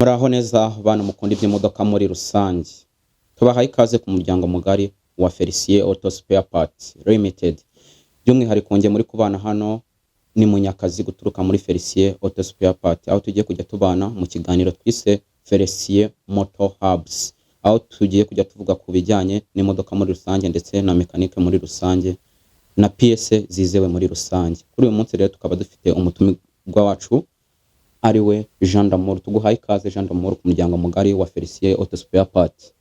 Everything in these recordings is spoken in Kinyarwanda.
Muraho neza bana mukunda iby'imodoka muri rusange. Tubahaye ikaze ku muryango mugari wa Felicien Auto Spare Parts Limited. By'umwihariko nge muri kubana hano ni Munyakazi guturuka muri Felicien Auto Spare Parts, aho tugiye kujya tubana mu kiganiro twise Felicien Motor Hubs, aho tugiye kujya tuvuga ku bijyanye n'imodoka muri rusange ndetse na mekanike muri rusange na pièce zizewe muri rusange. Kuri uyu munsi rero tukaba dufite umutumirwa wacu ariwe Jean d'Amour. Tuguhaye ikaze Jean d'Amour ku muryango mugari wa Felicien Auto Spare Parts.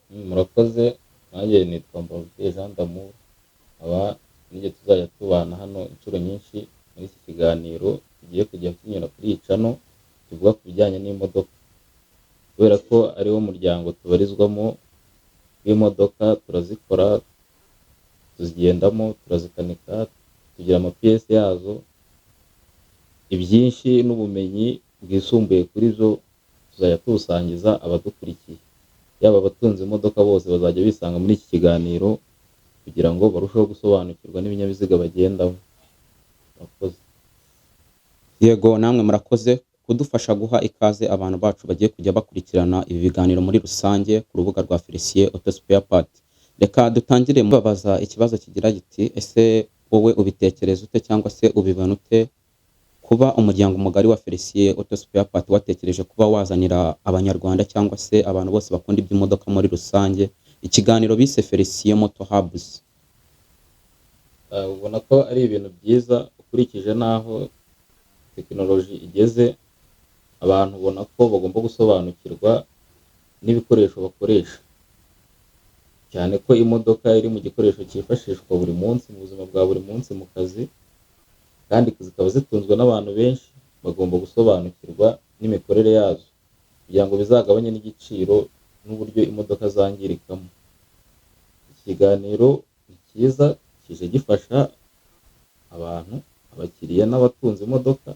Murakoze. Nanjye nitwa Mbabwiye Jean d'Amour, aba nige tuzajya tubana hano inshuro nyinshi muri iki kiganiro tugiye kujya tunyura kuri iyi channel tuvuga ku bijyanye n'imodoka, kubera ko ari wo muryango tubarizwamo w'imodoka. Turazikora, tuzigendamo, turazikanika, tugira amapièce yazo, ibyinshi n'ubumenyi bwisumbuye kuri zo tuzajya tubusangiza abadukurikiye. Yaba abatunze imodoka bose bazajya bisanga muri iki kiganiro kugira ngo barusheho gusobanukirwa n'ibinyabiziga bagendamo. Murakoze. Yego, namwe murakoze kudufasha guha ikaze abantu bacu bagiye kujya bakurikirana ibi biganiro muri rusange ku rubuga rwa Felicien Auto Spare Parts. Reka dutangire mubabaza ikibazo kigira giti: ese wowe ubitekereza ute cyangwa se ubibona ute kuba umuryango mugari wa Felicien Auto Spare Parts watekereje kuba wazanira abanyarwanda cyangwa se abantu bose bakunda iby'imodoka muri rusange ikiganiro bise Felicien Motor Hubs? Ubona ko ari ibintu byiza ukurikije naho tekinoloji igeze. Abantu ubona ko bagomba gusobanukirwa n'ibikoresho bakoresha, cyane ko imodoka iri mu gikoresho cyifashishwa buri munsi mu buzima bwa buri munsi mu kazi, kandi zikaba zitunzwe n'abantu benshi. Bagomba gusobanukirwa n'imikorere yazo kugira ngo bizagabanye n'igiciro n'uburyo imodoka zangirikamo. Ikiganiro ni cyiza, kije gifasha abantu, abakiriya n'abatunze imodoka,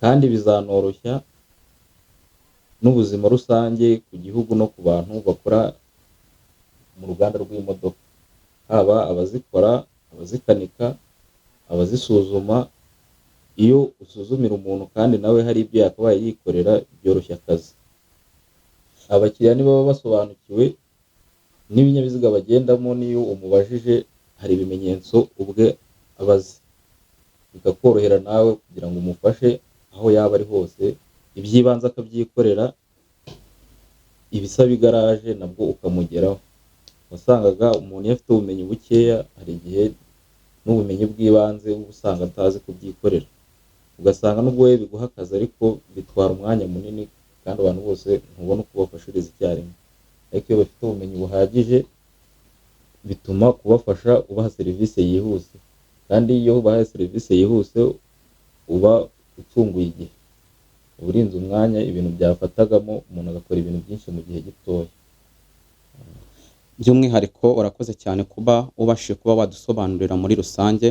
kandi bizanoroshya n'ubuzima rusange ku gihugu no ku bantu bakora mu ruganda rw'imodoka, haba abazikora, abazikanika, abazisuzuma. Iyo usuzumira umuntu kandi nawe hari ibyo yakabaye yikorera, byoroshya akazi. Abakiriya nibo basobanukiwe n'ibinyabiziga bagendamo, n'iyo umubajije hari ibimenyetso ubwe abazi, bikakorohera nawe kugira ngo umufashe aho yaba ari hose. Ibyibanze akabyikorera, ibisaba igaraje nabwo ukamugeraho. Wasangaga umuntu iyo afite ubumenyi bukeya, hari igihe n'ubumenyi bw'ibanze uba usanga atazi kubyikorera, ugasanga nubwo we biguha akazi ariko bitwara umwanya munini kandi abantu bose ntubona uko ubafashiriza icyarimwe. Ariko iyo bafite ubumenyi buhagije bituma kubafasha ubaha serivisi yihuse, kandi iyo ubahaye serivisi yihuse uba ucunguye igihe, urinze umwanya ibintu byafatagamo umuntu agakora ibintu byinshi mu gihe gitoya. By'umwihariko urakoze cyane kuba ubashije kuba wadusobanurira muri rusange,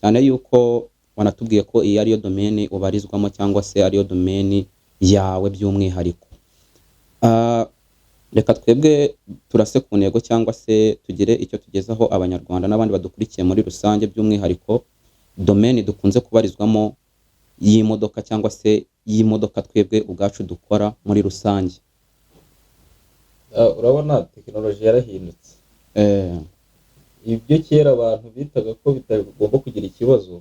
cyane yuko wanatubwiye ko iyi ariyo domaine ubarizwamo cyangwa se ariyo domaine yawe by'umwihariko. Reka twebwe turase ku ntego cyangwa se tugire icyo tugezaho abanyarwanda n'abandi badukurikiye muri rusange, by'umwihariko domaine dukunze kubarizwamo y'imodoka cyangwa se y'imodoka twebwe ubwacu dukora muri rusange. Urabona tekinoloji yarahindutse. Ibyo kera abantu bitaga ko bitagomba kugira ikibazo,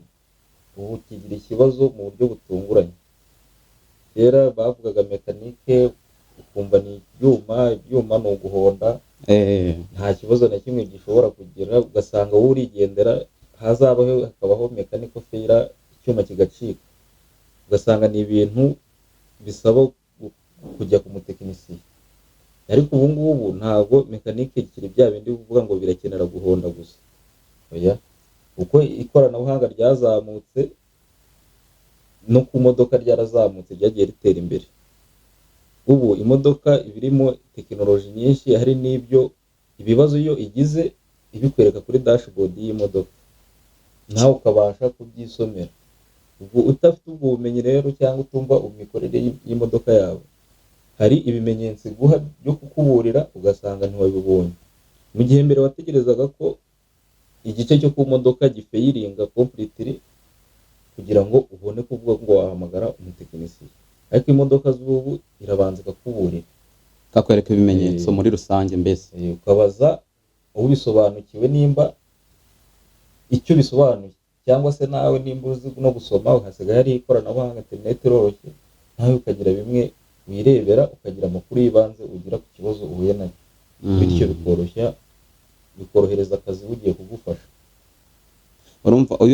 ubu kigira ikibazo mu buryo butunguranye. Kera bavugaga mekanike ukumva ni ibyuma ni uguhonda, nta kibazo na kimwe gishobora kugira, ugasanga wowe urigendera, hazabaho hakabaho mekaniko fera, icyuma kigacika. Ugasanga ni ibintu bisaba kujya ku mutekinisiye. Ariko ubu ngubu ntabwo mekanike kiri bya bindi uvuga ngo birakenera guhonda gusa. Oya, uko ikoranabuhanga ryazamutse no ku modoka ryarazamutse, ryagiye ritera imbere. Ubu imodoka ibirimo tekinoloji nyinshi, hari n'ibyo ibibazo iyo igize ibikwereka kuri dashboard y'imodoka, nawe ukabasha kubyisomera. Ubu utafite ubwo bumenyi rero cyangwa utumva imikorere y'imodoka yawe, hari ibimenyetso guha byo kukuburira ugasanga ntiwabibonye, mu gihe mbere wategerezaga ko igice cyo ku modoka gifayiringa completely kugira ngo ubone kuvuga ngo wahamagara umutekinisiye. ariko imodoka z'ubu irabanza ikakuburira, kakwereka ibimenyetso muri rusange mbese. ukabaza ubisobanukiwe nimba icyo bisobanuye, cyangwa se nawe nimba uzi no gusoma, uhasigaye hari ikoranabuhanga, interineti iroroshye, nawe ukagira bimwe wirebera, ukagira amakuru y'ibanze ugira ku kibazo uhuye nacyo, bityo bikorohereza akazi bugiye kugufasha.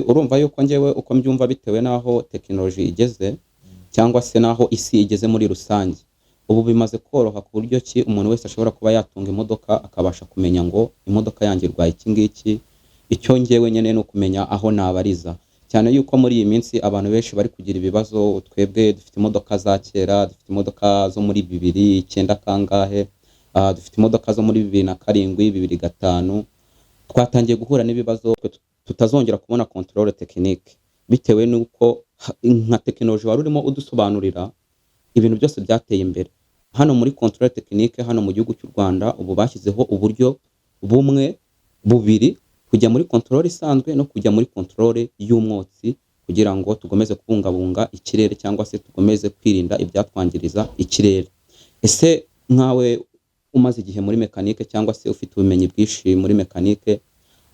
Urumva yuko njyewe uko mbyumva bitewe n'aho tekinoloji igeze cyangwa se n'aho isi igeze muri rusange, ubu bimaze koroha ku buryo ki umuntu wese ashobora kuba yatunga imodoka akabasha kumenya ngo imodoka yanjye irwaye iki ngiki. Icyo njyewe nyine ni ukumenya aho nabariza, cyane yuko muri iyi minsi abantu benshi bari kugira ibibazo. Twebwe dufite imodoka za kera, dufite imodoka zo muri 2009 kangahe, dufite imodoka zo muri 2007, 2005, twatangiye guhura n'ibibazo tutazongera kubona controle technique, bitewe n'uko nka tekinoloji wari urimo udusobanurira ibintu byose byateye imbere. Hano muri controle technique hano mu gihugu cy'u Rwanda ubu bashyizeho uburyo bubiri, kujya muri controle isanzwe no kujya muri controle y'umwotsi, kugira ngo tugomeze kubungabunga ikirere cyangwa se tugomeze kwirinda ibyatwangiriza ikirere. Ese nkawe umaze igihe muri mekanike cyangwa se ufite ubumenyi bwinshi muri mekanike,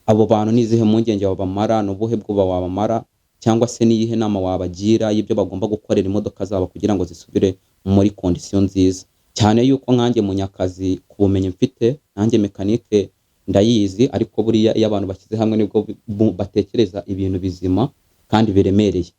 abo bantu nizihe mpungenge wabamara, n'ubuhe bwoba wabamara, cyangwa se niyihe nama wabagira y'ibyo bagomba gukorera imodoka zabo kugira ngo zisubire muri condition nziza? Cyane yuko nkanjye munyakazi ku bumenyi mfite, nanjye mekanike ndayizi, ariko buriya iyo abantu bashyize hamwe nibwo batekereza ibintu bizima kandi biremereye.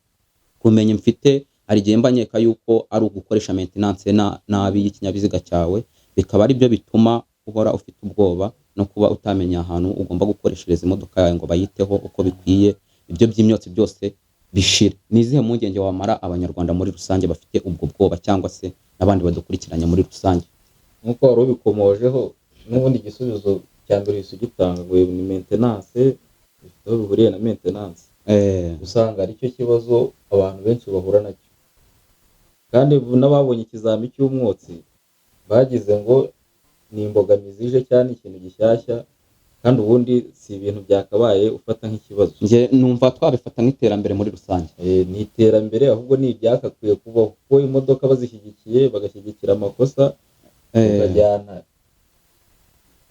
Kumenye mfite ari gihe mbanyeka yuko ari ugukoresha maintenance nabi y'ikinyabiziga cyawe, bikaba ari byo bituma uhora ufite ubwoba no kuba utamenya ahantu ugomba gukoreshereza imodoka yawe ngo bayiteho uko bikwiye, ibyo by'imyotsi byose bishira. Nizihe mpungenge wamara abanyarwanda muri rusange bafite ubwo bwoba, cyangwa se n'abandi badukurikiranye muri rusange? Nkuko wari ubikomojeho, n'ubundi igisubizo cya mbere gitanga ngo ni maintenance, bifite aho bihuriye na maintenance. Usanga aricyo kibazo abantu benshi bahura nacyo, kandi n'ababonye ikizami cy'umwotsi bagize ngo ni imbogamizi ije cyane ikintu gishyashya, kandi ubundi si ibintu byakabaye ufata nk'ikibazo. Nge numva twabifata nk'iterambere muri rusange. Ni iterambere, ahubwo ni ibyakakwiye kubaho, kuko imodoka bazishyigikiye bagashyigikira amakosa,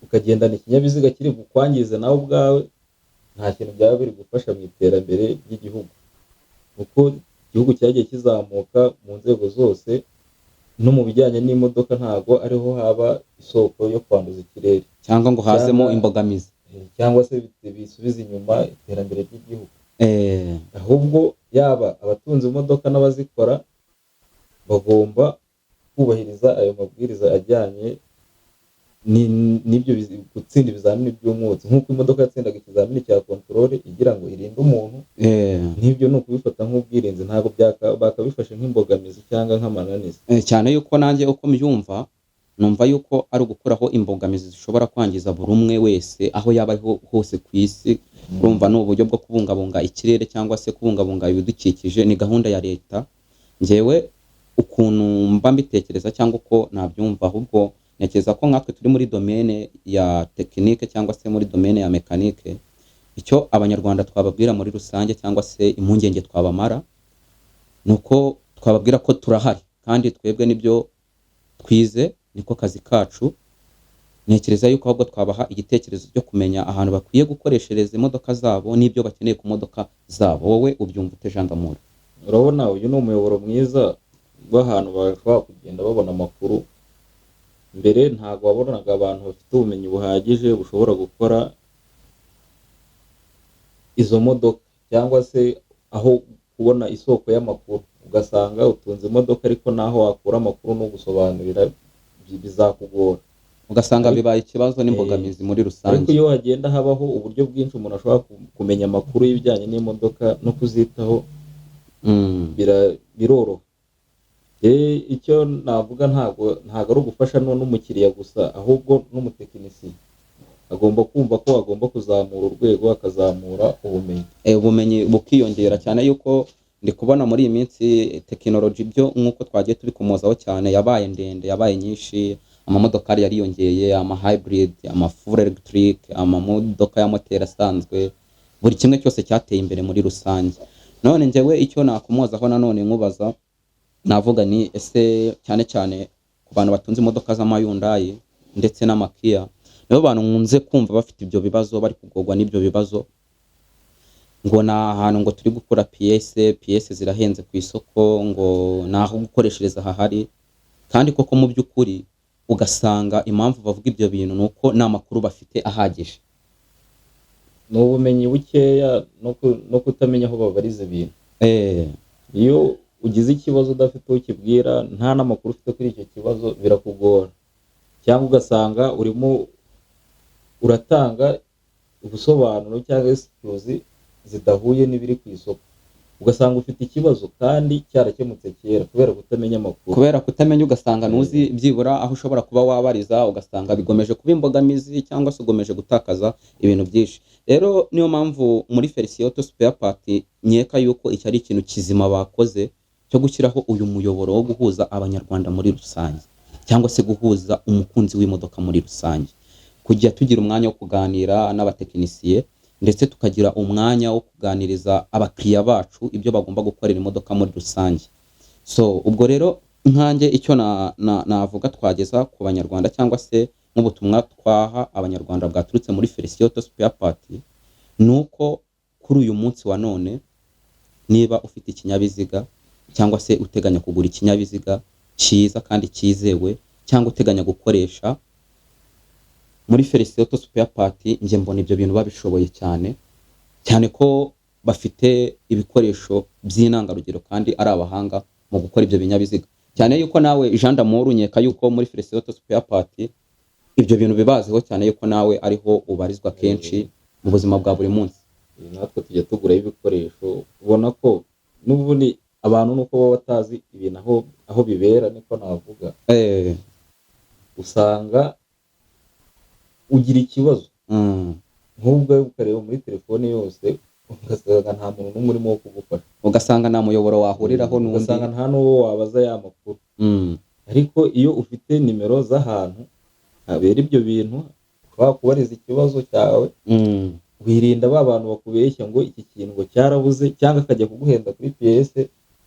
ukagendana ikinyabiziga kiri bukwangize nawe ubwawe, nta kintu byaba biri gufasha mu iterambere ry'igihugu, kuko igihugu cyagiye kizamuka mu nzego zose, no mu bijyanye n'imodoka ntago ariho haba isoko yo kwanduza ikirere, cyangwa ngo hazemo imbogamizi, cyangwa se bisubiza inyuma iterambere ry'igihugu. Ahubwo yaba abatunze imodoka n'abazikora bagomba kubahiriza ayo mabwiriza ajyanye n'ibyo gutsinda ibizamini by'umwotsi, nk'uko imodoka yatsindaga ikizamini cya controle igira ngo irinde umuntu. N'ibyo ni ukubifata nk'ubwirinzi, ntabwo bakabifashe nk'imbogamizi cyangwa nk'amananiza. Cyane yuko nanjye uko mbyumva, numva yuko ari ugukuraho imbogamizi zishobora kwangiza buri umwe wese aho yaba hose ku isi. Urumva ni uburyo bwo kubungabunga ikirere cyangwa se kubungabunga ibidukikije, ni gahunda ya leta. Njyewe ukuntu mba mbitekereza cyangwa uko nabyumva, ahubwo ntekereza ko nkatwe turi muri domaine ya tekinike cyangwa se muri domaine ya mekanike, icyo abanyarwanda twababwira muri rusange cyangwa se impungenge twabamara, nuko twababwira ko turahari kandi twebwe nibyo twize, niko kazi kacu. Ntekereza yuko ahubwo twabaha igitekerezo cyo kumenya ahantu bakwiye gukoreshereza imodoka zabo n'ibyo bakeneye ku modoka zabo. Wowe ubyumva ute Jean d'Amour? Urabona uyu ni umuyoboro mwiza w'ahantu bashobora kugenda babona amakuru. Mbere ntabwo wabonaga abantu bafite ubumenyi buhagije bushobora gukora izo modoka, cyangwa se aho kubona isoko y'amakuru, ugasanga utunze imodoka ariko naho wakura amakuru no gusobanurira bizakugora, ugasanga bibaye ikibazo n'imbogamizi muri rusange. Ariko iyo hagenda habaho uburyo bwinshi umuntu ashobora kumenya amakuru y'ibijyanye n'imodoka no kuzitaho, biroroha. Icyo navuga ntabwo ari ugufasha n'umukiriya gusa, ahubwo n'umutekinisiye agomba kumva ko agomba kuzamura urwego, akazamura ubumenyi bukiyongera, cyane yuko ndi kubona muri iyi minsi tekinoloji byo nk'uko twagiye tubikomozaho cyane yabaye ndende, yabaye nyinshi. Amamodokari yariyongeye, ama hybrid, ama full electric, amamodoka ya moteri asanzwe, buri kimwe cyose cyateye imbere muri rusange. None njyewe icyo nakomozaho nanone nkubaza, navuga ni ese cyane cyane ku bantu batunze imodoka z'amayundayi ndetse n'amakiya, nibo bantu nkunze kumva bafite ibyo bibazo, bari kugorwa n'ibyo bibazo, ngo na ahantu ngo turi gukora PS zirahenze ku isoko, ngo naho gukoreshereza hahari, kandi koko mu by'ukuri ugasanga impamvu bavuga ibyo bintu nuko nta makuru bafite ahagije. ni ubumenyi bukeya no kutamenya aho babariza ibintu. Iyo ugize ikibazo udafite uwo ukibwira, nta n'amakuru ufite kuri icyo kibazo, birakugora, cyangwa ugasanga urimo uratanga ubusobanuro cyangwa excuse zidahuye n'ibiri ku isoko, ugasanga ufite ikibazo kandi cyarakemutse kera kubera kutamenya amakuru. Kubera kutamenya ugasanga ntuzi byibura aho ushobora kuba wabariza, ugasanga bigomeje kuba imbogamizi cyangwa se ugomeje gutakaza ibintu byinshi. Rero niyo mpamvu muri Felicien Auto Spare Part nyeka yuko iki ari ikintu kizima bakoze cyo gushyiraho uyu muyoboro wo guhuza abanyarwanda muri rusange, cyangwa se guhuza umukunzi w'imodoka muri rusange, kujya tugira umwanya wo kuganira n'abatekinisiye, ndetse tukagira umwanya wo kuganiriza abakiriya bacu ibyo bagomba gukorera imodoka muri rusange. So ubwo rero nkanjye icyo navuga twageza ku banyarwanda, cyangwa se nk'ubutumwa twaha abanyarwanda bwaturutse muri Felicien Auto Spare Part, nuko kuri uyu munsi wa none niba ufite ikinyabiziga cyangwa se uteganya kugura ikinyabiziga cyiza kandi cyizewe, cyangwa uteganya gukoresha, muri Felicien Auto Spare Part nje mbona ibyo bintu babishoboye cyane cyane ko bafite ibikoresho by'intangarugero kandi ari abahanga mu gukora ibyo binyabiziga, cyane yuko nawe Jean d'Amour unyeka yuko muri Felicien Auto Spare Part ibyo bintu bibaziho, cyane yuko nawe ariho ubarizwa kenshi mu buzima bwa buri munsi. Natwe tujya tugura ibikoresho, ubona ko n'ubundi abantu nuko baba batazi ibintu aho bibera, niko navuga. Usanga ugira ikibazo nk'ubwo ukareba muri telefone yose, ugasanga nta muntu n'umwe urimo wo kugufasha, ugasanga nta muyoboro wahuriraho n'undi, ugasanga nta n'uwo wabaza ya makuru. Ariko iyo ufite nimero z'ahantu habera ibyo bintu, wakubariza ikibazo cyawe, wirinda ba bantu bakubeshya ngo iki kintu ngo cyarabuze, cyangwa akajya kuguhenda kuri PS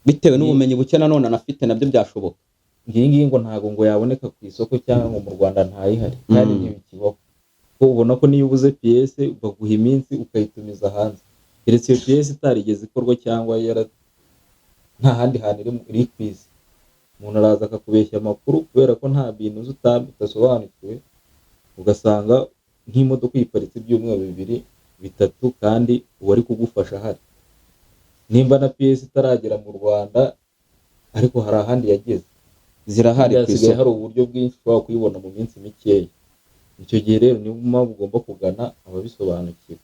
bitewe n'ubumenyi buke nanone anafite, nabyo byashoboka. Ngiyi ngo ntago ngo yaboneka ku isoko, cyangwa ngo mu Rwanda ntayihari, kandi ntibikibaho, ko ubona ko niyo ubuze PS baguha iminsi ukayitumiza hanze, keretse iyo PS itarigeze ikorwa cyangwa nta handi hantu iri ku isi. Umuntu araza akakubeshya amakuru kubera ko nta bintu utasobanukiwe, ugasanga nk'imodoka uyiparitse ibyumweru 2-3 kandi uwari kugufasha ahari. Nimba na PS itaragera mu Rwanda ariko hari ahandi yageze, zirahari ku isoko, hari uburyo bwinshi ushobora kuyibona mu minsi mikeya. Icyo gihe rero niyo mpamvu ugomba kugana ababisobanukiwe.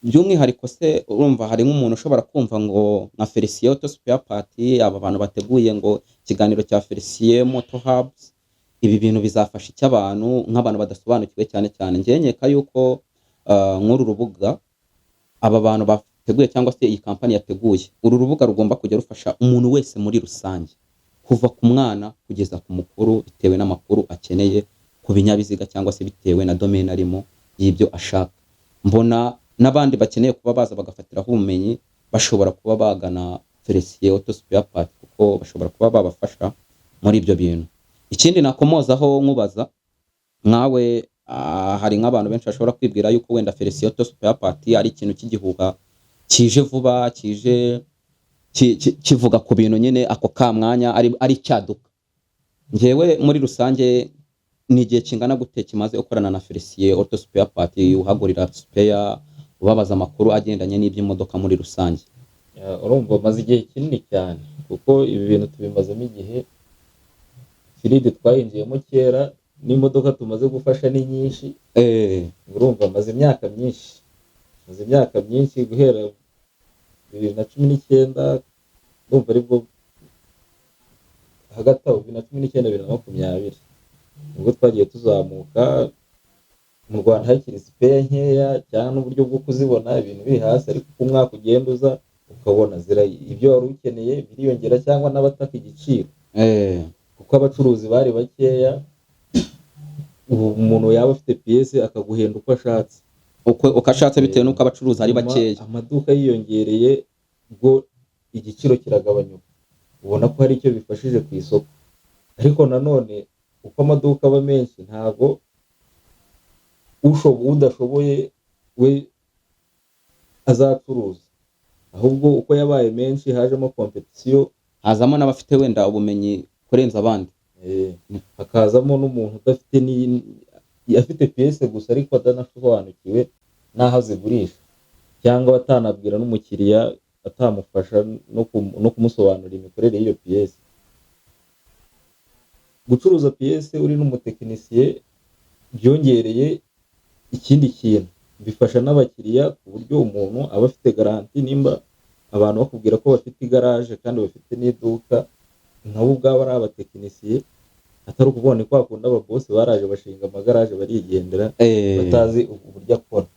By'umwihariko se urumva hari nk'umuntu ushobora kumva ngo nka Felicien Auto Spare Part, aba bantu bateguye ngo ikiganiro cya Felicien Moto Hubs, ibi bintu bizafasha iki abantu nk'abantu badasobanukiwe cyane cyane. Njye nkeka yuko nk'uru rubuga aba bantu bateguye cyangwa se iyi kampani yateguye, uru rubuga rugomba kujya rufasha umuntu wese muri rusange, kuva ku mwana kugeza ku mukuru, bitewe n'amakuru akeneye ku binyabiziga cyangwa se bitewe na domaine arimo y'ibyo ashaka. Mbona n'abandi bakeneye kuba baza bagafatiraho ubumenyi, bashobora kuba bagana Felicien Auto Spare Part kuko bashobora kuba babafasha muri ibyo bintu. Ikindi nakomozaho nkubaza nkawe, hari nk'abantu benshi bashobora kwibwira yuko wenda Felicien Auto Spare Part ari ikintu cy'igihuha kije vuba, kije kivuga ku bintu nyine ako ka mwanya ari cyaduka. Njyewe muri rusange ni igihe kingana gute kimaze ukorana na Felicien Auto Spare Part, uhagurira spare, ubabaza amakuru agendanye n'iby'imodoka muri rusange? Urumva maze igihe kinini cyane, kuko ibi bintu tubimazemo igihe. Firide twayinjiyemo kera, n'imodoka tumaze gufasha ni nyinshi. Urumva maze imyaka myinshi guhera 2019, urumva aribwo hagati aho 2019-2020 ubwo twagiye tuzamuka. Mu Rwanda hakiri spare nkeya cyane, n'uburyo bwo kuzibona ibintu biri hasi, ariko ku mwaka ugenda uza ukabona ibyo wari ukeneye biriyongera cyangwa n'abataka igiciro, kuko abacuruzi bari bakeya. Ubu umuntu yaba afite PS akaguhenda uko ashatse, uko ashatse bitewe n'uko abacuruzi ari bakeya. Amaduka yiyongereye ubwo igiciro kiragabanyuka, ubona ko hari icyo bifashije ku isoko. Ariko nanone uko amaduka aba menshi ntabwo udashoboye we azacuruza, ahubwo uko yabaye menshi hajemo competition, hazamo n'abafite wenda ubumenyi kurenza abandi. hakazamo n'umuntu udafite afite piyese gusa ariko atanasobanukiwe n'aho azigurisha, cyangwa atanabwira n'umukiriya, atamufasha no kumusobanurira imikorere y'iyo piyese. Gucuruza piyese uri n'umutekinisiye byongereye ikindi kintu, bifasha n'abakiriya ku buryo umuntu aba afite garanti. Nimba abantu bakubwira ko bafite igaraje kandi bafite n'iduka, nabo ubwabo ari abatekinisiye, atari ukubona ko bakunda ababosi baraje bashinga amagaraje barigendera batazi uburyo akora.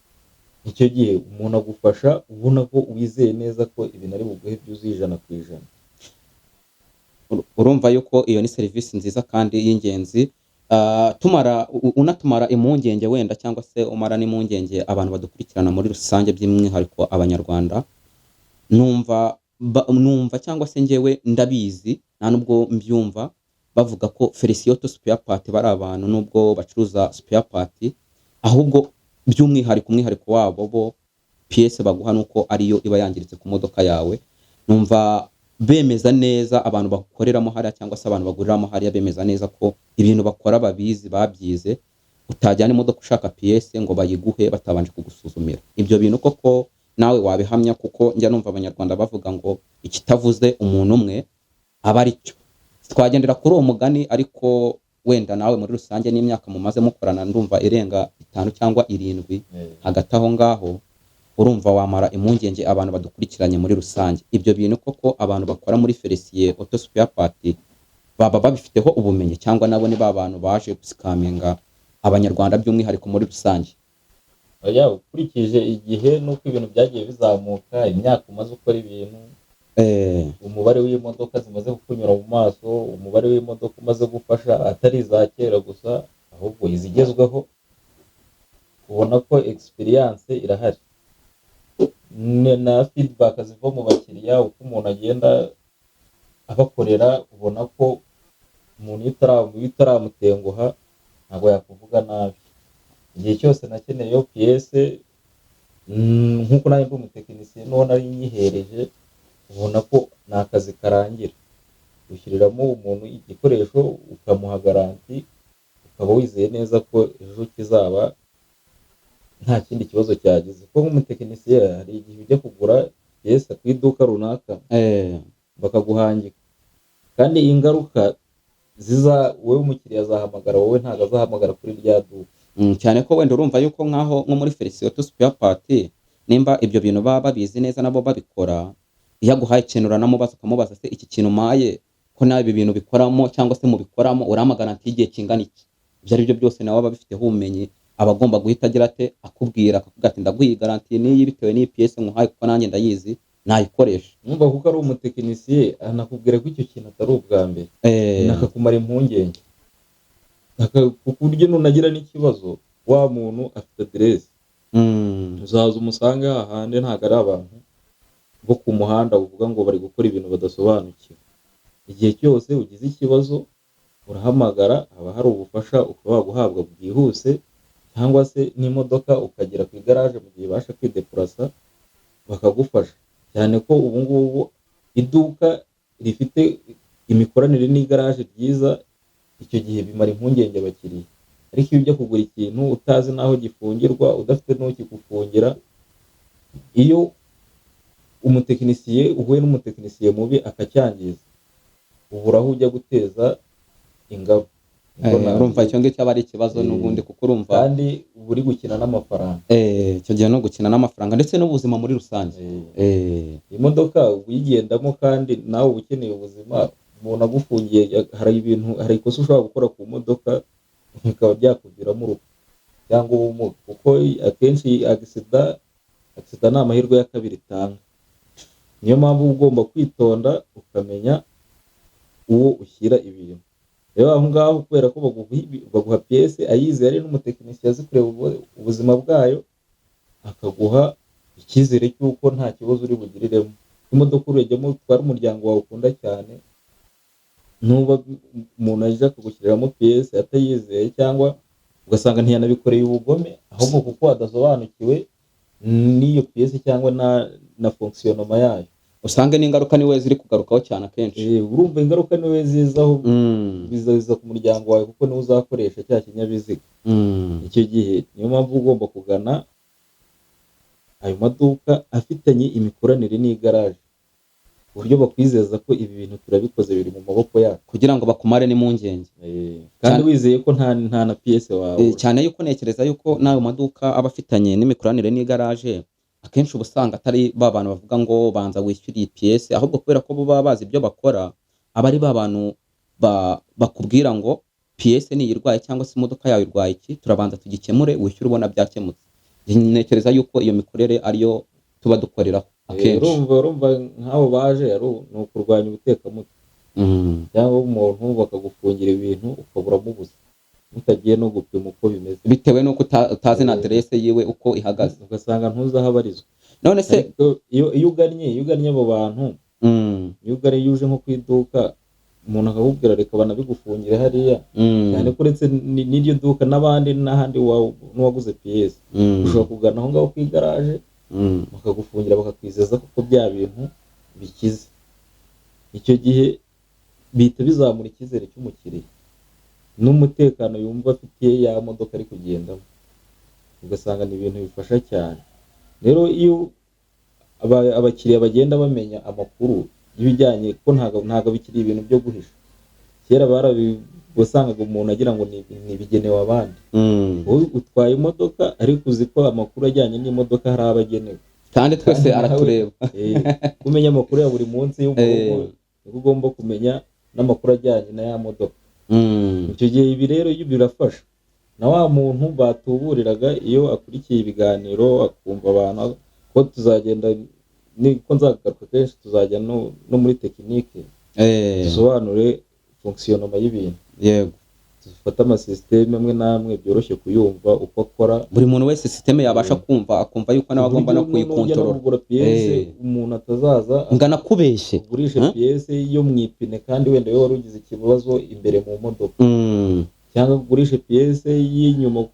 Icyo gihe umuntu agufasha ubona ko wizeye neza ko ibintu ari buguhe byuzuye 100%. Urumva yuko iyo ni serivisi nziza kandi y'ingenzi. Unatumara impungenge wenda cyangwa se umara n'impungenge abantu badukurikirana muri rusange, by'umwihariko abanyarwanda. Numva cyangwa se njyewe ndabizi, nta nubwo mbyumva bavuga ko Felicien Auto Spare Part bari abantu nubwo bacuruza spare part, ahubwo umwihariko wabo bo piyese baguha nuko ariyo iba yangiritse ku modoka yawe. Numva bemeza neza abantu bakoreramo hariya cyangwa se abantu baguriramo hariya, bemeza neza ko ibintu bakora babizi, babyize. Utajyana imodoka ushaka piyese ngo bayiguhe batabanje kugusuzumira. Ibyo bintu koko nawe wabihamya, kuko njya numva abanyarwanda bavuga ngo ikitavuze umuntu umwe aba ari cyo. Twagendera kuri uwo mugani, ariko wenda nawe muri rusange n'imyaka mumaze mukorana ndumva irenga 5 cyangwa 7 hagati aho ngaho, urumva wamara impungenge abantu badukurikiranye muri rusange. Ibyo bintu koko abantu bakora muri Felicien Auto Spare Part baba babifiteho ubumenyi, cyangwa nabo ni abantu baje gusikaminga abanyarwanda by'umwihariko muri rusange? Ukurikije igihe nuko ibintu byagiye bizamuka, imyaka umaze ukora ibintu, umubare w'imodoka zimaze kukunyura mu maso, umubare w'imodoka umaze gufasha, atari iza kera gusa ahubwo izigezweho, ubona ko experience irahari na feedback ziva mu bakiriya. Uko umuntu agenda abakorera ubona ko umuntu itaramutenguha ntabwo yakuvuga nabi. Igihe cyose nakeneye yo piyese, nk'uko nawe ndi umutekinisiye n'uwo nari nyihereje, ubona ko ni akazi karangira. Ushyiriramo umuntu igikoresho ukamuha garanti, ukaba wizeye neza ko ejo kizaba nta kindi kibazo cyagize. Kuko nk'umutekinisiye hari igihe ujya kugura piyese ku iduka runaka bakaguhangika, kandi ingaruka wowe umukiriya azahamagara wowe, ntabwo azahamagara kuri rya duka. Cyane ko wenda urumva yuko nko muri Felicien Auto Spare Part nimba ibyo bintu baba babizi neza nabo babikora, iyo aguhaye ikintu uranamubaza ukamubaza se iki kintu umaye ko nawe ibi bintu bikoramo cyangwa se mubikoramo urama garanti y'igihe kingana iki. Ibyo ari byo byose nawe aba bifiteho ubumenyi, aba agomba guhita agira ate akubwira akavuga ati ndaguha garanti n'iyi bitewe n'iyi piyese nkuhaye kuko nanjye ndayizi nayikoresha. Numva kuko ari umutekinisiye anakubwira ko icyo kintu atari ubwa mbere, nakakumara impungenge, ku buryo nunagira n'ikibazo wa muntu afite aderesi, uzaza umusange hahandi, ntabwo ari abantu bo ku muhanda uvuga ngo bari gukora ibintu badasobanukiwe. Igihe cyose ugize ikibazo urahamagara, haba hari ubufasha ukaba waguhabwa bwihuse, cyangwa se n'imodoka ukagera ku igaraje mu gihe ibasha kwidepurasa bakagufasha. Cyane ko ubu ngubu iduka rifite imikoranire n'igaraje ryiza, icyo gihe bimara impungenge abakiriya. Ariko iyo ujya kugura ikintu utazi n'aho gifungirwa, udafite n'ukigufungira, iyo umutekinisiye uhuye n'umutekinisiye mubi akacyangiza, ubura aho ujya guteza ingabo. Urumva icyo ngicyo aba ari ikibazo n'ubundi, kuko urumva kandi uri gukina n'amafaranga. Icyo gihe no gukina n'amafaranga ndetse n'ubuzima muri rusange. Imodoka uyigendamo kandi nawe uba ukeneye ubuzima, umuntu agufungiye hari ikosa ushobora gukora ku modoka bikaba byakuviramo urupfu cyangwa ubumuga, kuko akenshi agisida ni amahirwe ya kabiri itanga. Niyo mpamvu uba ugomba kwitonda ukamenya uwo ushyira ibintu. Rero aho ngaho kubera ko baguha piyese ayizi, ari n'umutekinisiye azi kureba ubuzima bwayo, akaguha icyizere cy'uko nta kibazo uri bugiriremo. Imodoka urajyamo utwara umuryango wawe ukunda cyane, nuba umuntu aje akagushyiriramo piyese atayizeye, cyangwa ugasanga ntiyanabikoreye ubugome, ahubwo kuko adasobanukiwe n'iyo piyese cyangwa na fonkisiyonoma yayo, usange n'ingaruka niwe ziri kugarukaho cyane akenshi. urumva ingaruka niwe zizaho, biza ku muryango wawe kuko niwe uzakoresha cya kinyabiziga. Icyo gihe niyo mpamvu ugomba kugana ayo maduka afitanye imikoranire n'igaraje, ku buryo bakwizeza ko ibi bintu turabikoze biri mu maboko yacu, kugira ngo bakumare n'impungenge, kandi wizeye ko nta na piyese wawe. cyane yuko ntekereza yuko n'ayo maduka aba afitanye n'imikoranire n'igaraje, akenshi uba usanga atari ba bantu bavuga ngo banza wishyure iyi piyese, ahubwo kubera ko bo baba bazi ibyo bakora, aba ari ba bantu bakubwira ngo piyese niyi irwaye cyangwa se imodoka yawe irwaye iki, turabanza tugikemure wishyure ubona byakemutse. Ntekereza yuko iyo mikorere ariyo tuba dukoreraho akenshi. Urumva nk'abo baje ni ukurwanya ubutekamutwe, cyangwa umuntu bakagufungira ibintu ukaburamo ubusa, mutagiye no gupima uko bimeze, bitewe n'uko utazi na aderese yiwe uko ihagaze, ugasanga ntuzi aho abarizwa. none se iyo ugannye abo bantu, iyo uje nko ku iduka, umuntu akakubwira reka banabigufungire hariya, cyane ko uretse n'iryo duka n'abandi n'ahandi n'uwaguze piyese, ushobora kugana aho ngaho ku igaraje bakagufungira, bakakwizeza ko bya bintu bikize. Icyo gihe bihita bizamura icyizere cy'umukiriya n'umutekano yumva afitiye ya modoka ari kugendamo, ugasanga ni ibintu bifasha cyane. Rero iyo abakiriya bagenda bamenya amakuru y'ibijyanye, ko ntabwo bikiri ibintu byo guhisha. Kera wasangaga umuntu agira ngo ni ibigenewe abandi, wowe utwaye imodoka ariko uzi ko amakuru ajyanye n'imodoka hari abagenewe, kandi twese aratureba. Kumenya amakuru ya buri munsi y'umuntu, niko ugomba kumenya n'amakuru ajyanye na ya modoka. Icyo gihe ibi rero birafasha na wa muntu batuburiraga, iyo akurikiye ibiganiro akumva abantu ko tuzagenda, niko nzagaruka kenshi, tuzajya no muri tekinike dusobanure fonkisiyonoma y'ibintu, yego, dufate amasisiteme amwe n'amwe byoroshye kuyumva uko akora, buri muntu wese sisiteme yabasha kumva, akumva yuko nawe agomba no kuyikontorora. Kugura piyese umuntu atazaza ngana kubeshye ugurishe piyese yo mu ipine, kandi wenda we wari ugize ikibazo imbere mu modoka, cyangwa ugurishe piyese y'inyuma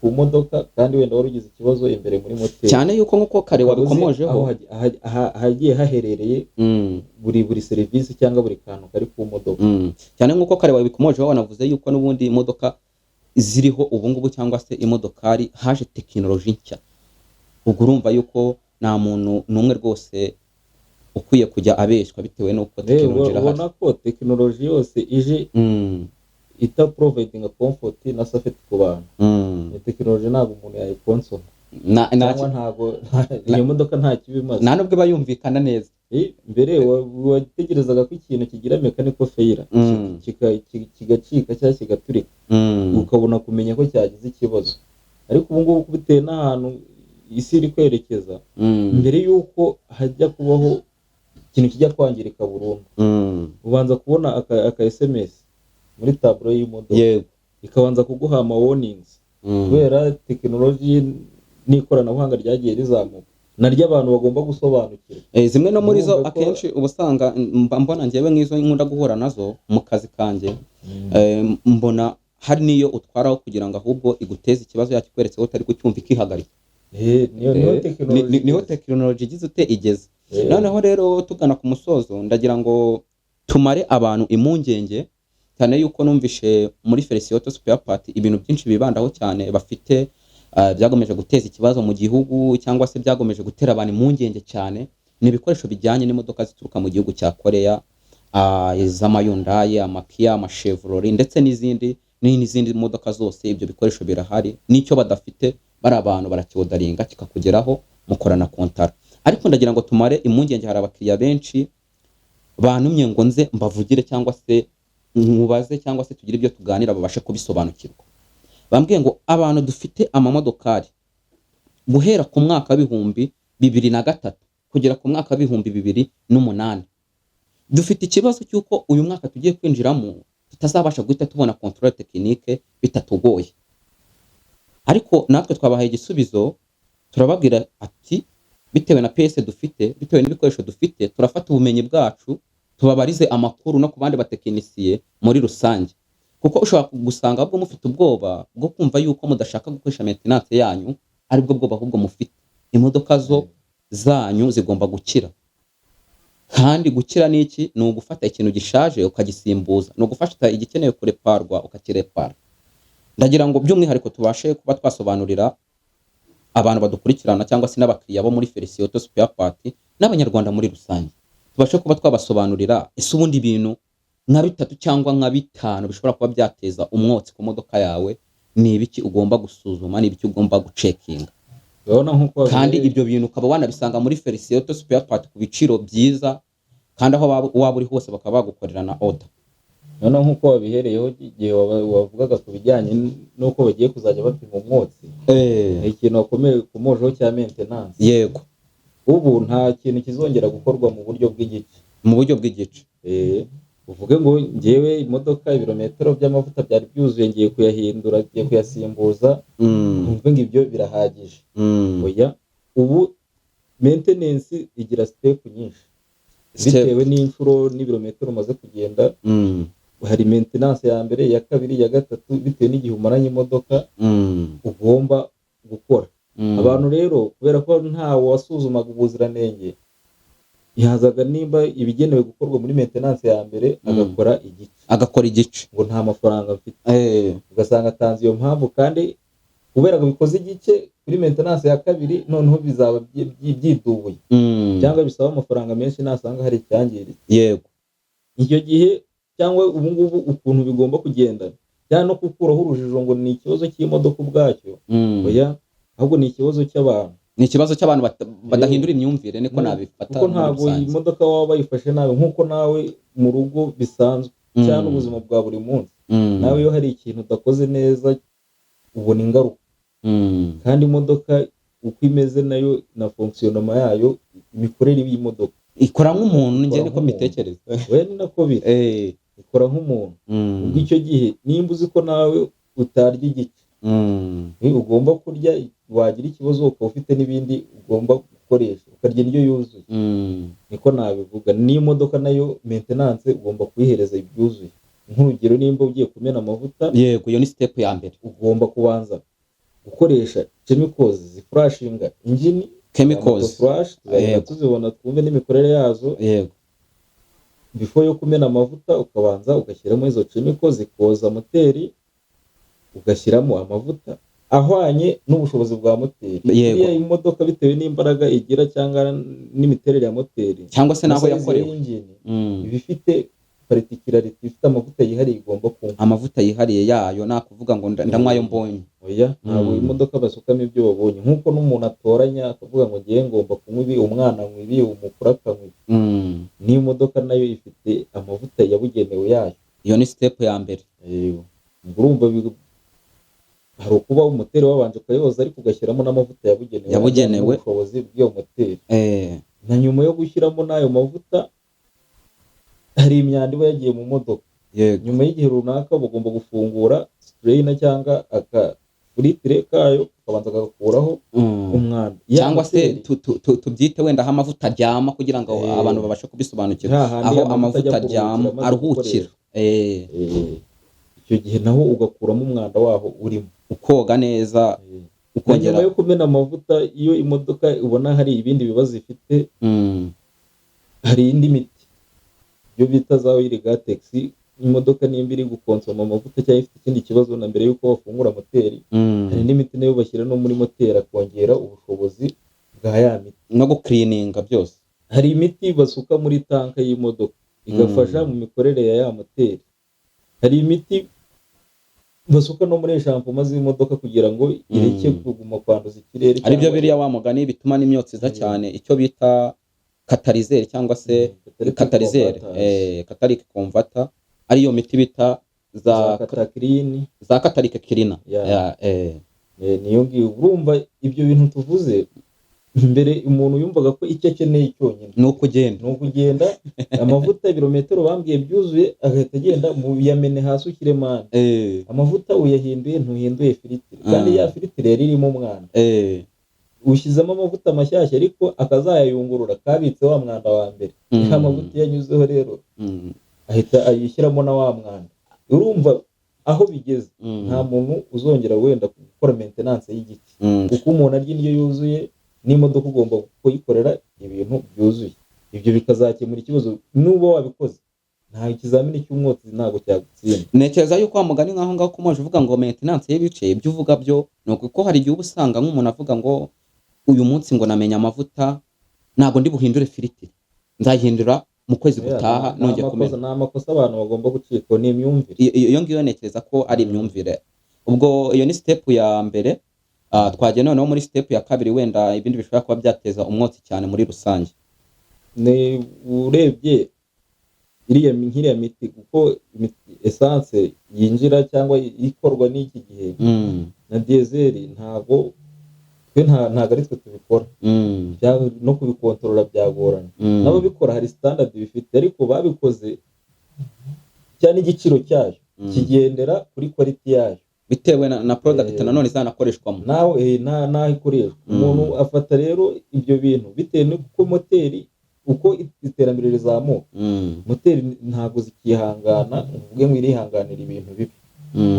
ku modoka, kandi wenda wari ugize ikibazo imbere muri moteri, cyane yuko nk'uko kare wabikomojeho hagiye haherereye buri serivisi cyangwa buri kantu kari ku modoka. Cyane nk'uko kare wabikomojeho, wanavuze yuko n'ubundi imodoka ziriho ubungubu, cyangwa se imodokari haje tekinoloji nshya. Ubwo urumva yuko nta muntu n'umwe rwose ukwiye kujya abeshywa bitewe n'uko tekinoloji irahari. Ubona ko tekinoloji yose ije ita providing comfort na safety ku bantu. Tekinoloji ntabwo umuntu yayikonsoma, cyangwa ntabwo iyo modoka nta kibimaze, nta nubwo iba yumvikana neza. Mbere wategerezaga ko ikintu kigira mechanical failure kigacika cyangwa kigaturika, ukabona kumenya ko cyagize ikibazo. Ariko ubu ngubu bitewe n'ahantu isi iri kwerekeza, mbere y'uko hajya kubaho ikintu kijya kwangirika burundu, ubanza kubona aka SMS muri taburo y'imodoka, ikabanza kuguha ama warnings, kubera tekinoloji n'ikoranabuhanga ryagiye rizamuka, naryo abantu bagomba gusobanukirwa. Zimwe no muri zo akenshi ubusanga mbona njyewe nk'izo nkunda guhura nazo mu kazi kanjye, mbona hari niyo utwaraho kugira ngo ahubwo iguteze ikibazo yakikweretse wowe utari kucyumva ikihagarika. Niho tekinoloji igize igeze. Noneho rero tugana ku musozo, ndagira ngo tumare abantu impungenge, cyane yuko numvishe muri Felicien Auto Spare Part ibintu byinshi bibandaho cyane bafite, byagomeje guteza ikibazo mu gihugu, cyangwa se byagomeje gutera abantu impungenge cyane. Ni ibikoresho bijyanye n'imodoka zituruka mu gihugu cya Korea, iz'amayundayi, amakia, amachevrolet ndetse n'izindi modoka zose. Ibyo bikoresho birahari, n'icyo badafite bari abantu barakiwodaringa kikakugeraho, mukorana kontara. Ariko ndagira ngo tumare impungenge, hari abakiriya benshi bantumye ngo nze mbavugire, cyangwa se mubaze, cyangwa se tugire ibyo tuganira babashe kubisobanukirwa. Bambwiye ngo abantu dufite amamodokari guhera ku mwaka wa 2003 kugera ku mwaka wa 2008, dufite ikibazo cy'uko uyu mwaka tugiye kwinjiramo tutazabasha guhita tubona controle technique bitatugoye. Ariko natwe twabahaye igisubizo, turababwira ati bitewe na PS dufite, bitewe n'ibikoresho dufite, turafata ubumenyi bwacu tubabarize amakuru no ku bandi batekinisiye muri rusange, kuko ushobora gusanga ahubwo mufite ubwoba bwo kumva yuko mudashaka gukoresha maintenance yanyu, aribwo bwoba ahubwo mufite. Imodoka zo zanyu zigomba gukira, kandi gukira ni iki? Ni ugufata ikintu gishaje ukagisimbuza, ni ugufata igikeneye kureparwa ukakirepara. Ndagira ngo by'umwihariko tubashe kuba twasobanurira abantu badukurikirana cyangwa se n'abakiriya bo muri Felicien Auto Spare Parts n'abanyarwanda muri rusange, tubashe kuba twabasobanurira ese ubundi ibintu nka 3 cyangwa nka 5 bishobora kuba byateza umwotsi ku modoka yawe ni ibiki ugomba gusuzuma, ni ibiki ugomba gucekinga. Kandi ibyo bintu ukaba wanabisanga muri Felicien Auto Spare Parts ku biciro byiza, kandi aho waba uri hose bakaba bagukorera na order. Noneho nk'uko wabihereyeho igihe wavugaga ku bijyanye n'uko bagiye kuzajya bapima umwotsi, ikintu wakomeye kumojeho cya maintenance. Yego, ubu nta kintu kizongera gukorwa mu buryo bw'igice. Uvuge ngo ngewe imodoka ibirometero by'amavuta byari byuzuye, ngiye kuyahindura, ngiye kuyasimbuza, numve ngo ibyo birahagije. Oya, ubu maintenance igira step nyinshi bitewe n'inshuro n'ibirometero umaze kugenda. Hari maintenance ya mbere, ya kabiri, ya gatatu, bitewe n'igihe umaranye imodoka ugomba gukora. Abantu rero kubera ko ntawe wasuzumaga ubuziranenge, yazaga nimba ibigenewe gukorwa muri maintenance ya mbere agakora igice ngo nta mafaranga mfite. Ugasanga atanze iyo mpamvu, kandi kubera ko bikoze igice kuri maintenance ya kabiri, noneho bizaba byidubuye cyangwa bisaba amafaranga menshi nasanga hari icyangiritse. Yego, icyo gihe cyangwa ubu ngubu ukuntu bigomba kugenda, cyane no gukuraho urujijo ngo ni ikibazo cy'imodoka ubwacyo. Oya, ahubwo ni ikibazo cy'abantu. Ni ikibazo cy'abantu badahindura imyumvire, niko nabifata. Kuko ntabwo iyi modoka waba bayifashe nawe, nkuko nawe mu rugo bisanzwe cyane ubuzima bwa buri munsi. Nawe iyo hari ikintu udakoze neza ubona ingaruka. Kandi imodoka uko imeze nayo na fonctionnement yayo, imikorere y'imodoka ikora nk'umuntu. Ngiye niko mbitekereza. We ni nako biri. Ikora nk'umuntu. Ubwo icyo gihe nimba uzi ko nawe utarya igice, ugomba kurya, wagira ikibazo ukaba ufite n'ibindi ugomba gukoresha, ukarya indyo yuzuye. Niko nabivuga. N'imodoka nayo maintenance ugomba kuyihereza ibyuzuye. Nk'urugero, nimba ugiye kumena amavuta, yego, iyo ni step ya mbere. Ugomba kubanza gukoresha chemicals zifrashinga engine, chemicals tuzibona twumve n'imikorere yazo. Yego, before yo kumena amavuta ukabanza ugashyiramo izo chemicals zikoza moteri, ugashyiramo amavuta ahwanye n'ubushobozi bwa moteri. Iyo imodoka bitewe n'imbaraga igira cyangwa n'imiterere ya moteri cyangwa se naho yakorewe, ibifite particularity, ifite amavuta yihariye igomba kunywa. Amavuta yihariye yayo nakuvuga ngo ndanywa ayo mbonye. Oya, ntabwo imodoka basukamo ibyo babonye, nkuko n'umuntu atoranya akavuga ngo ngiye ngomba kunywa ibi, umwana anywa ibi, umukuru akanywa ibi. N'imodoka nayo ifite amavuta yabugenewe yayo. Iyo ni step ya mbere. Urumva hari ukuba umoteri wabanje ukayoza, ariko ugashyiramo n'amavuta yabugenewe ubushobozi bw'iyo moteri. Na nyuma yo gushyiramo n'ayo mavuta, hari imyanda iba yagiye mu modoka. Nyuma y'igihe runaka bagomba gufungura strainer cyangwa filtre kayo, ukabanza agakuraho umwanda, cyangwa se tubyite wenda aho amavuta aryama, kugira ngo abantu babashe kubisobanukirwa aho amavuta aryama aruhukira. Icyo gihe naho ugakuramo umwanda waho urimo, ukoga neza, ukongera. Nyuma yo kumena amavuta, iyo imodoka ubona hari ibindi bibazo ifite, hari indi miti yo bita za oil gatex. Imodoka nimba iri gukonsoma amavuta cyangwa ifite ikindi kibazo, na mbere yuko bafungura moteri, hari n'imiti nayo bashyira no muri moteri kongera ubushobozi bwa ya miti no gucleaninga byose. Hari imiti basuka muri tanka y'imodoka igafasha mu mikorere ya moteri. Hari imiti basuka no muri shampoo z'imodoka kugira ngo ireke kuguma kwanduza ikirere. Ari byo biriya wa mugani bituma n'imyotsi iza cyane, icyo bita catalyseur cyangwa se catalytic converter, ariyo miti bita za catalytic cleaner. Niyo ngiyo. Urumva ibyo bintu tuvuze mbere, umuntu yumvaga ko icyo akeneye cyonyine ni ukugenda amavuta ibirometero bambwiye byuzuye, agahita agenda mu yamene hasi ukiremana. Amavuta uyahinduye ntuhinduye filtre, kandi ya filtre yari irimo umwanda. ushyizemo amavuta mashyashya ariko akazayayungurura kabitse wa mwanda wa mbere, ya mavuta yanyuzeho rero ahita ayishyiramo na wa mwanda. Urumva aho bigeze, nta muntu uzongera wenda gukora maintenance y'igiti, kuko umuntu arya indyo yuzuye n'imodoka ugomba kuyikorera ibintu byuzuye. Ibyo bikazakemura ikibazo n'uba wabikoze, nta ikizamini cy'umwotsi ntago cyagutsinda. Ntekereza yuko mugani nkaho ngaho kumoje uvuga ngo maintenance y'ibice ibyo uvuga byo nuko ko hari igihe ubusanga nk'umuntu avuga ngo uyu munsi ngo namenya amavuta ntago ndi buhindure filtri, nzahindura mu kwezi gutaha nongeye kumenya. Nta makosa abantu bagomba gucika, ni imyumvire. Iyo ngiyo ntekereza ko ari imyumvire. Ubwo iyo ni step ya mbere. Twagiye noneho muri step ya kabiri, wenda ibindi bishobora kuba byateza umwotsi cyane muri rusange. Ni urebye iriya miti, kuko essence yinjira cyangwa ikorwa n'iki gihe na diesel ntago ari twe tubikora, no kubikontorora byagorana. Nabo bikora hari standard bifite, ariko babikoze cyane igiciro cyayo kigendera kuri quality yayo bitewe na product nanone zanakoreshwamo naho ikoreshwa. Umuntu afata rero ibyo bintu bitewe n'uko moteri uko iterambere rizamuka, moteri ntago zikihangana uvuge ngo irihanganira ibintu bibi.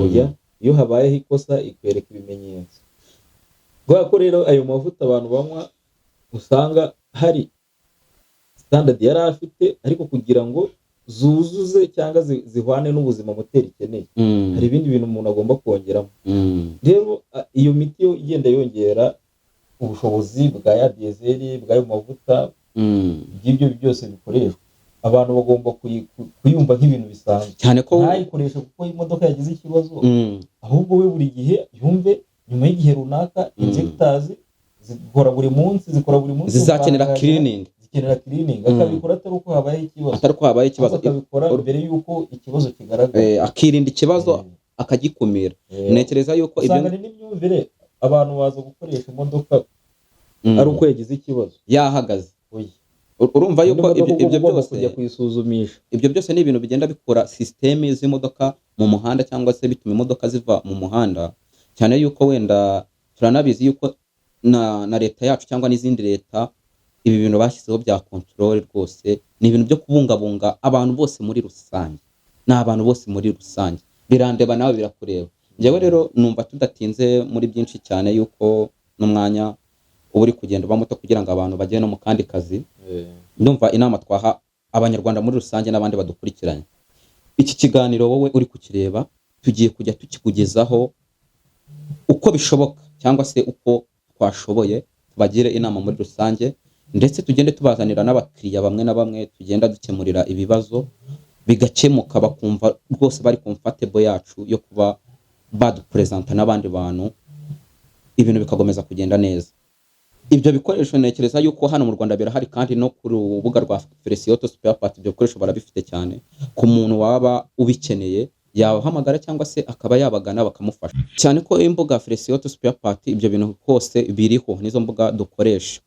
Oya, iyo habayeho ikosa ikwereka ibimenyetso. Ko rero ayo mavuta abantu banywa usanga hari standard yari afite, ariko kugira ngo zuzuze cyangwa zihwane n'ubuzima moteri ikeneye, hari ibindi bintu umuntu agomba kongeramo. Rero iyo miti yo igenda yongera ubushobozi bwa ya diesel, bw'ayo mavuta, by'ibyo byose bikoreshwa, abantu bagomba kuyumva nk'ibintu bisanzwe cyane ko ntayikoresha kuko imodoka yagize ikibazo, ahubwo we buri gihe yumve nyuma y'igihe runaka injectors zikora buri munsi zizakenera cleaning, akabikora atari uko habaye ikibazo, akabikora mbere y'uko ikibazo kigaragara, akirinda ikibazo akagikumira. Ntekereza yuko ibyo usanga n'imyumvire abantu baza gukoresha imodoka ari uko yagize ikibazo yahagaze. Urumva yuko ibyo byose kujya kwisuzumisha, ibyo byose ni ibintu bigenda bikora systeme z'imodoka mu muhanda, cyangwa se bituma imodoka ziva mu muhanda, cyane yuko wenda turanabizi yuko na leta yacu cyangwa n'izindi leta ibi bintu bashyizeho bya control rwose ni ibintu byo kubungabunga abantu bose muri rusange, n'abantu bose muri rusange birandeba nawe birakureba. Njyewe rero numva tudatinze muri byinshi cyane yuko n'umwanya uri kugenda uba muto kugira ngo abantu bagende no mu kandi kazi. Ndumva inama twaha abanyarwanda muri rusange n'abandi badukurikiranye, iki kiganiro wowe uri kukireba tugiye kujya tukikugezaho uko bishoboka, cyangwa se uko twashoboye tubagire inama muri rusange, ndetse tugende tubazanira n'abakiriya bamwe na bamwe tugenda dukemurira ibibazo bigakemuka, bakumva rwose bari comfortable yacu yo kuba badupresenta n'abandi bantu, ibintu bikagomeza kugenda neza. Ibyo bikoresho ntekereza yuko hano mu Rwanda birahari, kandi no ku rubuga rwa Felicien Auto Spare Parts ibyo bikoresho barabifite cyane. Ku muntu waba ubikeneye yabahamagara cyangwa se akaba yabagana bakamufasha, cyane ko imbuga Felicien Auto Spare Parts ibyo bintu kose biriho, nizo mbuga dukoresha.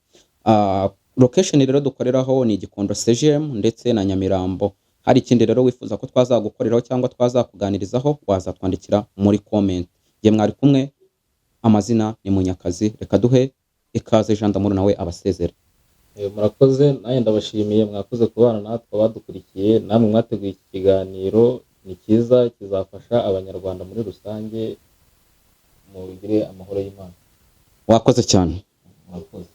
Location rero dukoreraho ni Gikondo CGM ndetse na Nyamirambo. Hari ikindi rero wifuza ko twazagukoreraho cyangwa twazakuganirizaho, wazatwandikira muri comment. Ye mwari kumwe, amazina ni Munyakazi. Reka duhe ikaze Jean d'Amour nawe abasezera. Murakoze, naye ndabashimiye, mwakoze kubana natwe badukurikiye, namwe mwateguye iki kiganiro. Ni cyiza, kizafasha abanyarwanda muri rusange, mugire amahoro y'Imana. Wakoze cyane. Murakoze.